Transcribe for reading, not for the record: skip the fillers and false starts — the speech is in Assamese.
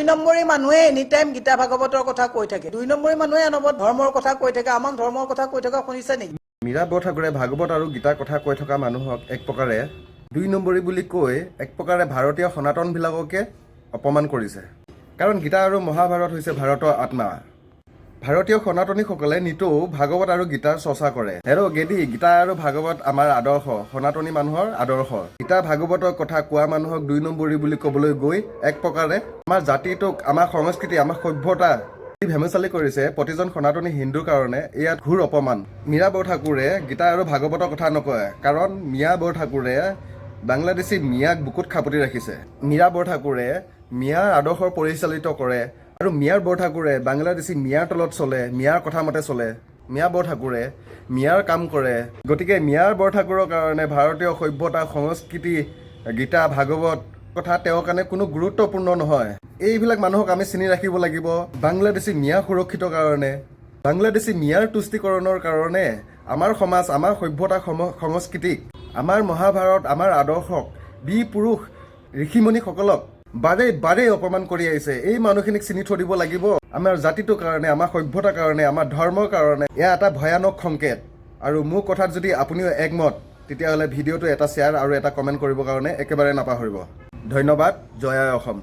দুই নম্বৰী মানুহে এনি টাইম গীতা ভাগৱতৰ কথা কৈ থাকে। দুই নম্বৰী মানুহে অনবৰত ধৰ্মৰ কথা কৈ থাকে। আমাক ধৰ্মৰ কথা কৈ থকা শুনিছে নেকি? মীৰা বৰঠাকুৰে ভাগৱত আৰু গীতাৰ কথা কৈ থকা মানুহক এক প্ৰকাৰে দুই নম্বৰী বুলি কৈ এক প্ৰকাৰে ভাৰতীয় সনাতনবিলাককে অপমান কৰিছে। কাৰণ গীতা আৰু মহাভাৰত হৈছে ভাৰতৰ আত্মা। ভাৰতীয় সনাতনীসকলে নিতৌ ভাগৱত আৰু গীতাৰ চৰ্চা কৰে। হেৰ' গেদি, গীতা আৰু ভাগৱত আমাৰ আদৰ্শ, সনাতনী মানুহৰ আদৰ্শ। গীতা ভাগৱতৰ কথা কোৱা মানুহক দুই নম্বৰী বুলি ক'বলৈ গৈ এক প্ৰকাৰে আমাৰ জাতিটোক, আমাৰ সংস্কৃতি, আমাৰ সভ্যতা ভেমুচালি কৰিছে প্ৰতিজন সনাতনী হিন্দুৰ কাৰণে ইয়াত ঘোৰ অপমান। মীৰা বৰঠাকুৰে গীতা আৰু ভাগৱতৰ কথা নকয়, কাৰণ মীৰা বৰঠাকুৰে বাংলাদেশী মিয়াক বুকুত খাপতি ৰাখিছে। মীৰা বৰঠাকুৰে মিয়াৰ আদৰ্শৰ পৰিচালিত কৰে আৰু মীৰা বৰঠাকুৰে বাংলাদেশী মিয়াৰ তলত চলে, মিয়াৰ কথা মতে চলে। মীৰা বৰঠাকুৰে মিয়াৰ কাম কৰে। গতিকে মীৰা বৰঠাকুৰৰ কাৰণে ভাৰতীয় সভ্যতা, সংস্কৃতি, গীতা ভাগৱত কথা তেওঁৰ কাৰণে কোনো গুৰুত্বপূৰ্ণ নহয়। এইবিলাক মানুহক আমি চিনি ৰাখিব লাগিব। বাংলাদেশী মিয়া সুৰক্ষিত কাৰণে, বাংলাদেশী মিয়াৰ তুষ্টিকৰণৰ কাৰণে আমাৰ সমাজ, আমাৰ সভ্যতা, সংস্কৃতিক, আমাৰ মহাভাৰত, আমাৰ আদৰ্শক, বীৰ পুৰুষ ঋষিমণিসকলক বাৰে বাৰে অপমান কৰি আহিছে। এই মানুহখিনিক চিনি থৈ দিব লাগিব। আমাৰ জাতিটোৰ কাৰণে, আমাৰ সভ্যতাৰ কাৰণে, আমাৰ ধৰ্মৰ কাৰণে এয়া এটা ভয়ানক সংকেত। আৰু মোৰ কথাত যদি আপুনিও একমত, তেতিয়াহ'লে ভিডিঅ'টো এটা শ্বেয়াৰ আৰু এটা কমেণ্ট কৰিবৰ কাৰণে একেবাৰে নাপাহৰিব। ধন্যবাদ। জয় আই অসম।